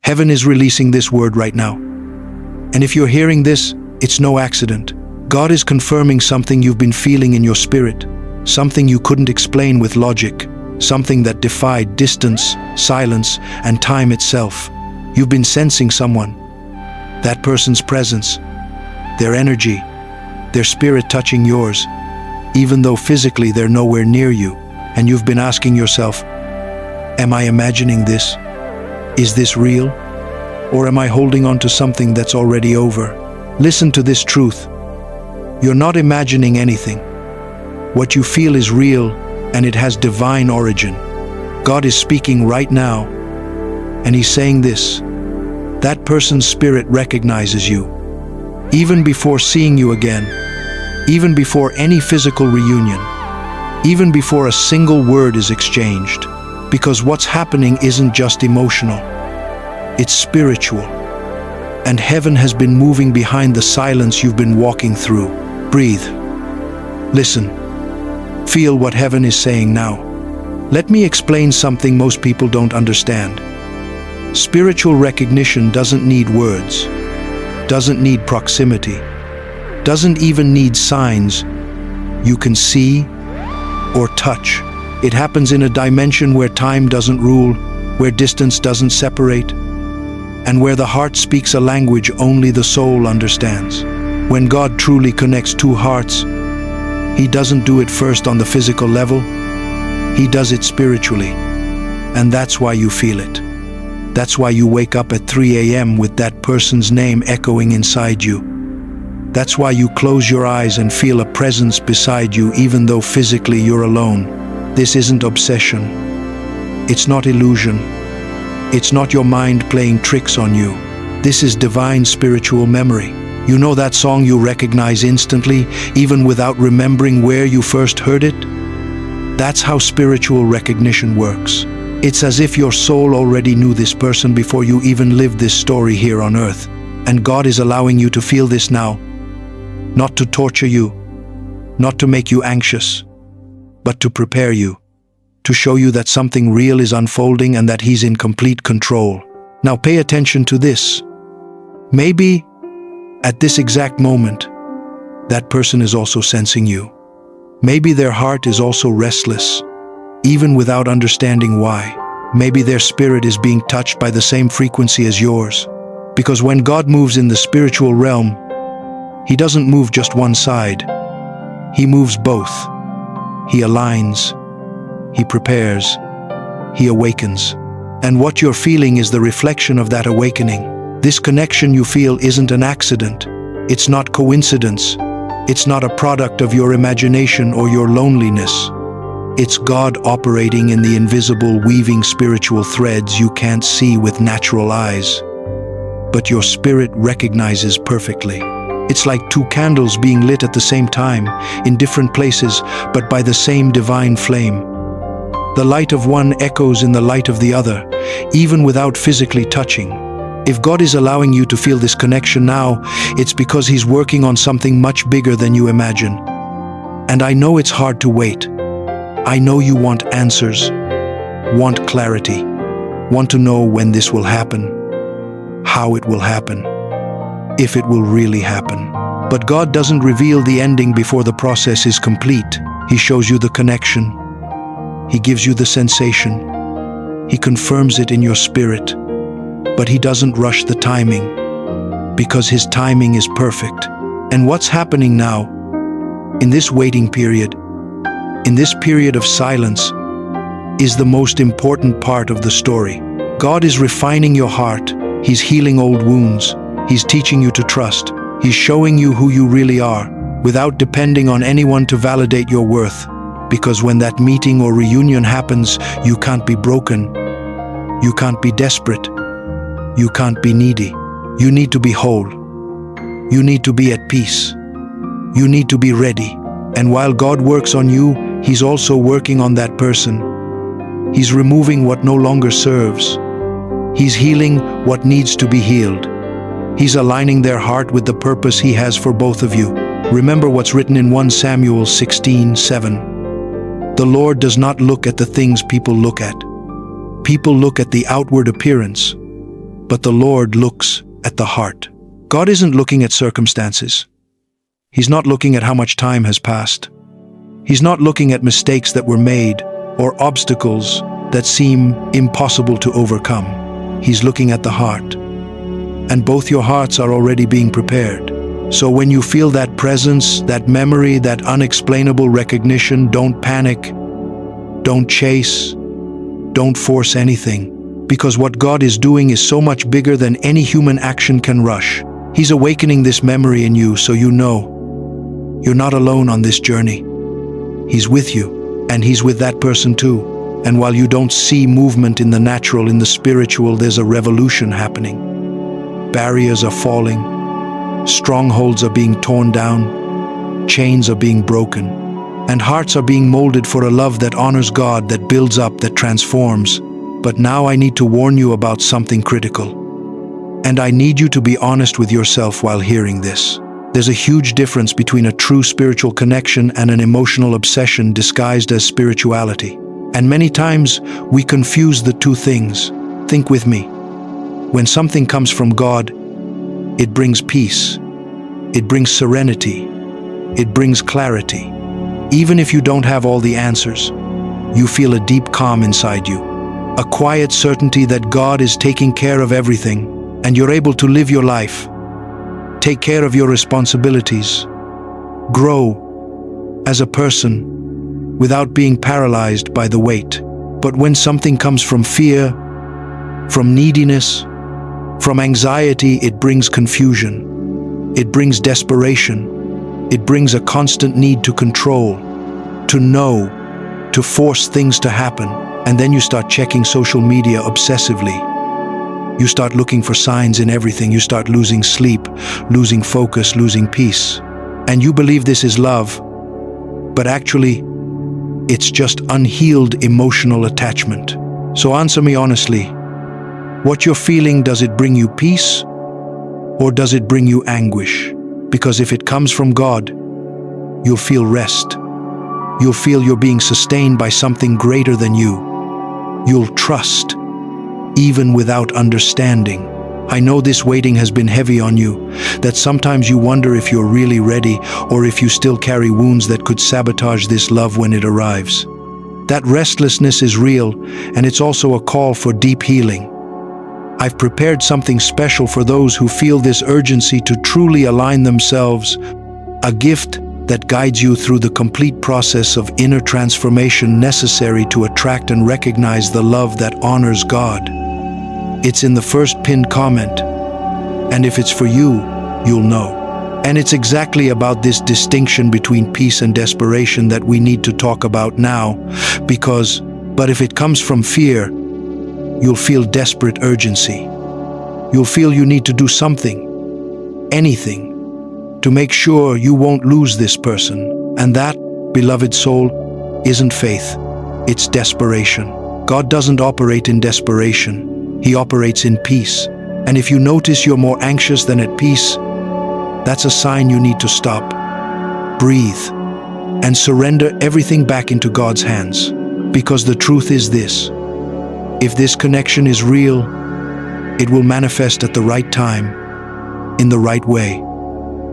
Heaven is releasing this word right now. And if you're hearing this, it's no accident. God is confirming something you've been feeling in your spirit, something you couldn't explain with logic, something that defied distance, silence, and time itself. You've been sensing someone, that person's presence, their energy, their spirit touching yours, even though physically they're nowhere near you. And you've been asking yourself, am I imagining this? Is this real? Or am I holding on to something that's already over? Listen to this truth. You're not imagining anything. What you feel is real, and it has divine origin. God is speaking right now, and He's saying this: that person's spirit recognizes you, even before seeing you again, even before any physical reunion, even before a single word is exchanged. Because what's happening isn't just emotional, it's spiritual. And heaven has been moving behind the silence you've been walking through. Breathe. Listen. Feel what heaven is saying now. Let me explain something most people don't understand. Spiritual recognition doesn't need words, doesn't need proximity, doesn't even need signs you can see or touch. It happens in a dimension where time doesn't rule, where distance doesn't separate, and where the heart speaks a language only the soul understands. When God truly connects two hearts, He doesn't do it first on the physical level, He does it spiritually. And that's why you feel it. That's why you wake up at 3 a.m. with that person's name echoing inside you. That's why you close your eyes and feel a presence beside you even though physically you're alone. This isn't obsession. It's not illusion. It's not your mind playing tricks on you. This is divine spiritual memory. You know that song you recognize instantly, even without remembering where you first heard it? That's how spiritual recognition works. It's as if your soul already knew this person before you even lived this story here on earth. And God is allowing you to feel this now, not to torture you, not to make you anxious, but to prepare you, to show you that something real is unfolding and that He's in complete control. Now pay attention to this. Maybe at this exact moment, that person is also sensing you. Maybe their heart is also restless, even without understanding why. Maybe their spirit is being touched by the same frequency as yours. Because when God moves in the spiritual realm, He doesn't move just one side. He moves both. He aligns. He prepares. He awakens. And what you're feeling is the reflection of that awakening. This connection you feel isn't an accident. It's not coincidence. It's not a product of your imagination or your loneliness. It's God operating in the invisible, weaving spiritual threads you can't see with natural eyes, but your spirit recognizes perfectly. It's like two candles being lit at the same time, in different places, but by the same divine flame. The light of one echoes in the light of the other, even without physically touching. If God is allowing you to feel this connection now, it's because He's working on something much bigger than you imagine. And I know it's hard to wait. I know you want answers, want clarity, want to know when this will happen, how it will happen, if it will really happen. But God doesn't reveal the ending before the process is complete. He shows you the connection. He gives you the sensation. He confirms it in your spirit. But He doesn't rush the timing, because His timing is perfect. And what's happening now, in this waiting period, in this period of silence, is the most important part of the story. God is refining your heart. He's healing old wounds. He's teaching you to trust. He's showing you who you really are, without depending on anyone to validate your worth. Because when that meeting or reunion happens, you can't be broken. You can't be desperate. You can't be needy. You need to be whole. You need to be at peace. You need to be ready. And while God works on you, He's also working on that person. He's removing what no longer serves. He's healing what needs to be healed. He's aligning their heart with the purpose He has for both of you. Remember what's written in 1 Samuel 16:7. The Lord does not look at the things people look at. People look at the outward appearance, but the Lord looks at the heart. God isn't looking at circumstances. He's not looking at how much time has passed. He's not looking at mistakes that were made or obstacles that seem impossible to overcome. He's looking at the heart. And both your hearts are already being prepared. So when you feel that presence, that memory, that unexplainable recognition, don't panic, don't chase, don't force anything. Because what God is doing is so much bigger than any human action can rush. He's awakening this memory in you so you know you're not alone on this journey. He's with you, and He's with that person too. And while you don't see movement in the natural, in the spiritual, there's a revolution happening. Barriers are falling, strongholds are being torn down, chains are being broken, and hearts are being molded for a love that honors God, that builds up, that transforms. But now I need to warn you about something critical. And I need you to be honest with yourself while hearing this. There's a huge difference between a true spiritual connection and an emotional obsession disguised as spirituality. And many times we confuse the two things. Think with me. When something comes from God, it brings peace. It brings serenity. It brings clarity. Even if you don't have all the answers, you feel a deep calm inside you. A quiet certainty that God is taking care of everything, and you're able to live your life, take care of your responsibilities, grow as a person without being paralyzed by the weight. But when something comes from fear, from neediness, from anxiety, it brings confusion. It brings desperation. It brings a constant need to control, to know, to force things to happen. And then you start checking social media obsessively. You start looking for signs in everything. You start losing sleep, losing focus, losing peace. And you believe this is love, but actually, it's just unhealed emotional attachment. So answer me honestly. What you're feeling, does it bring you peace, or does it bring you anguish? Because if it comes from God, you'll feel rest. You'll feel you're being sustained by something greater than you. You'll trust, even without understanding. I know this waiting has been heavy on you, that sometimes you wonder if you're really ready or if you still carry wounds that could sabotage this love when it arrives. That restlessness is real, and it's also a call for deep healing. I've prepared something special for those who feel this urgency to truly align themselves, a gift that guides you through the complete process of inner transformation necessary to attract and recognize the love that honors God. It's in the first pinned comment, and if it's for you, you'll know. And it's exactly about this distinction between peace and desperation that we need to talk about now, but if it comes from fear, you'll feel desperate urgency. You'll feel you need to do something, anything, to make sure you won't lose this person. And that, beloved soul, isn't faith, it's desperation. God doesn't operate in desperation. He operates in peace. And if you notice you're more anxious than at peace, that's a sign you need to stop, breathe, and surrender everything back into God's hands. Because the truth is this: if this connection is real, it will manifest at the right time, in the right way,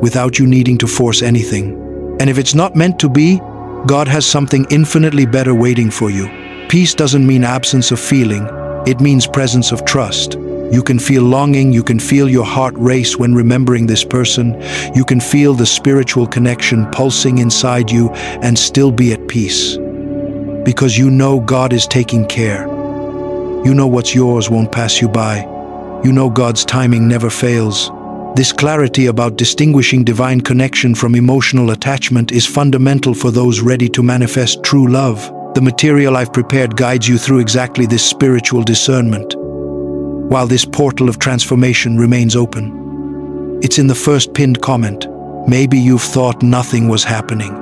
without you needing to force anything. And if it's not meant to be, God has something infinitely better waiting for you. Peace doesn't mean absence of feeling, it means presence of trust. You can feel longing, you can feel your heart race when remembering this person, you can feel the spiritual connection pulsing inside you and still be at peace. Because you know God is taking care. You know what's yours won't pass you by. You know God's timing never fails. This clarity about distinguishing divine connection from emotional attachment is fundamental for those ready to manifest true love. The material I've prepared guides you through exactly this spiritual discernment, while this portal of transformation remains open. It's in the first pinned comment. Maybe you've thought nothing was happening,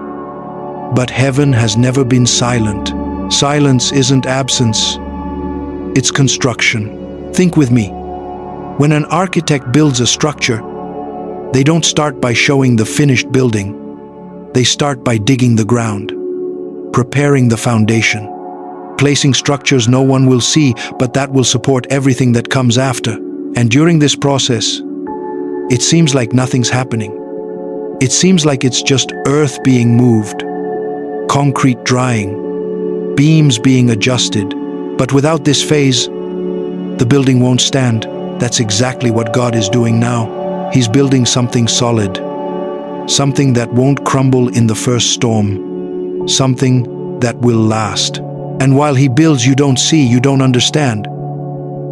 but heaven has never been silent. Silence isn't absence, it's construction. Think with me. When an architect builds a structure, they don't start by showing the finished building. They start by digging the ground, preparing the foundation, placing structures no one will see, but that will support everything that comes after. And during this process, it seems like nothing's happening. It seems like it's just earth being moved, concrete drying, beams being adjusted. But without this phase, the building won't stand. That's exactly what God is doing now. He's building something solid, something that won't crumble in the first storm, something that will last. And while He builds, you don't see, you don't understand,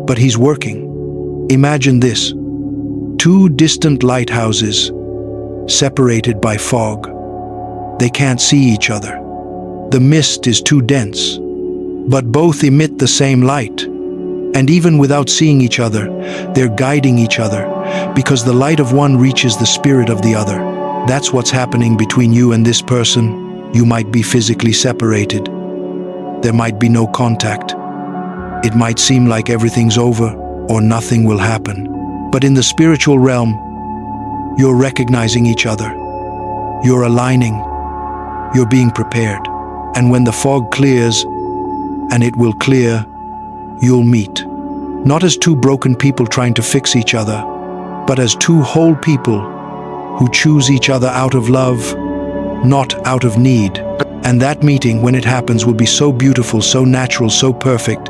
but He's working. Imagine this: two distant lighthouses, separated by fog. They can't see each other. The mist is too dense, but both emit the same light. And even without seeing each other, they're guiding each other, because the light of one reaches the spirit of the other. That's what's happening between you and this person. You might be physically separated. There might be no contact. It might seem like everything's over or nothing will happen. But in the spiritual realm, you're recognizing each other. You're aligning. You're being prepared. And when the fog clears, and it will clear, you'll meet. Not as two broken people trying to fix each other, but as two whole people who choose each other out of love, not out of need. And that meeting, when it happens, will be so beautiful, so natural, so perfect,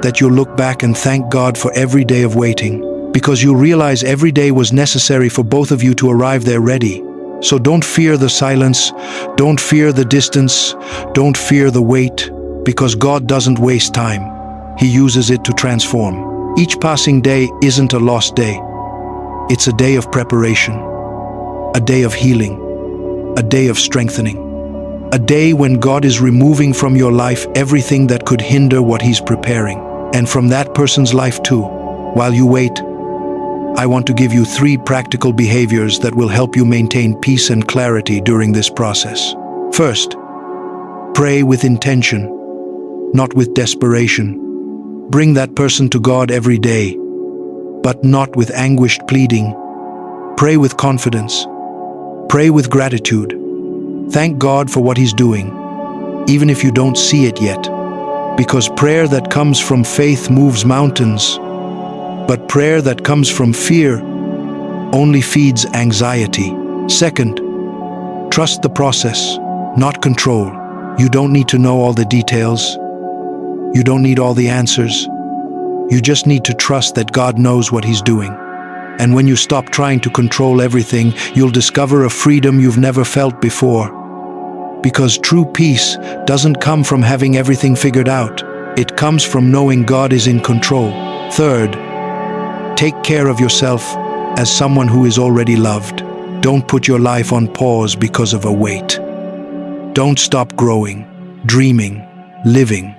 that you'll look back and thank God for every day of waiting, because you'll realize every day was necessary for both of you to arrive there ready. So don't fear the silence, don't fear the distance, don't fear the wait, because God doesn't waste time. He uses it to transform. Each passing day isn't a lost day. It's a day of preparation, a day of healing, a day of strengthening, a day when God is removing from your life everything that could hinder what He's preparing. And from that person's life too. While you wait, I want to give you 3 practical behaviors that will help you maintain peace and clarity during this process. First, pray with intention, not with desperation. Bring that person to God every day, but not with anguished pleading. Pray with confidence. Pray with gratitude. Thank God for what He's doing, even if you don't see it yet. Because prayer that comes from faith moves mountains, but prayer that comes from fear only feeds anxiety. Second, trust the process, not control. You don't need to know all the details. You don't need all the answers. You just need to trust that God knows what He's doing. And when you stop trying to control everything, you'll discover a freedom you've never felt before. Because true peace doesn't come from having everything figured out. It comes from knowing God is in control. Third, take care of yourself as someone who is already loved. Don't put your life on pause because of a wait. Don't stop growing, dreaming, living.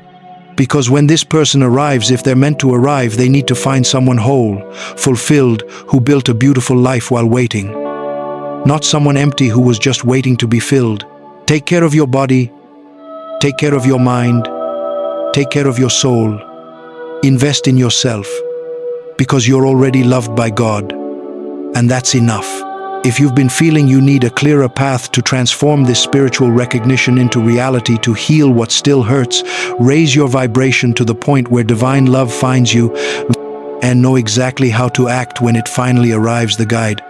Because when this person arrives, if they're meant to arrive, they need to find someone whole, fulfilled, who built a beautiful life while waiting. Not someone empty who was just waiting to be filled. Take care of your body, take care of your mind, take care of your soul. Invest in yourself, because you're already loved by God, and that's enough. If you've been feeling you need a clearer path to transform this spiritual recognition into reality, to heal what still hurts, raise your vibration to the point where divine love finds you, and know exactly how to act when it finally arrives. The guide,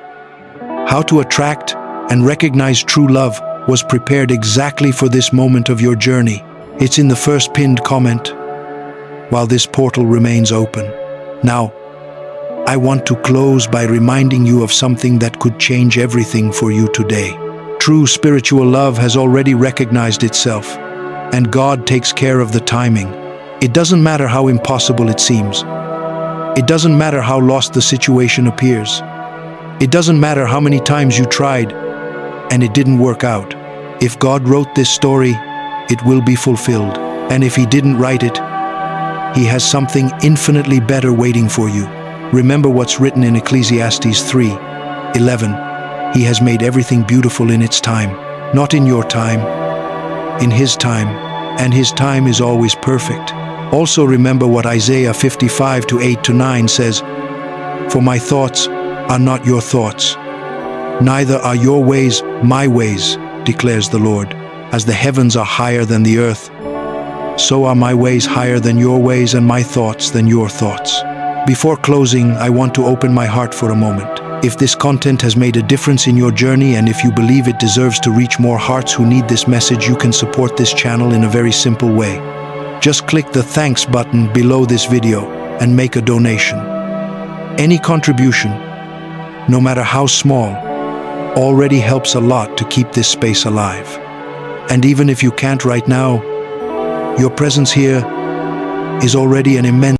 how to attract and recognize true love, was prepared exactly for this moment of your journey. It's in the first pinned comment, while this portal remains open. Now, I want to close by reminding you of something that could change everything for you today. True spiritual love has already recognized itself, and God takes care of the timing. It doesn't matter how impossible it seems. It doesn't matter how lost the situation appears. It doesn't matter how many times you tried and it didn't work out. If God wrote this story, it will be fulfilled. And if He didn't write it, He has something infinitely better waiting for you. Remember what's written in Ecclesiastes 3:11. He has made everything beautiful in its time, not in your time, in His time, and His time is always perfect. Also remember what Isaiah 55:8-9 says, "For my thoughts are not your thoughts, neither are your ways my ways, declares the Lord. As the heavens are higher than the earth, so are my ways higher than your ways, and my thoughts than your thoughts." Before closing, I want to open my heart for a moment. If this content has made a difference in your journey and if you believe it deserves to reach more hearts who need this message, you can support this channel in a very simple way. Just click the thanks button below this video and make a donation. Any contribution, no matter how small, already helps a lot to keep this space alive. And even if you can't right now, your presence here is already an immense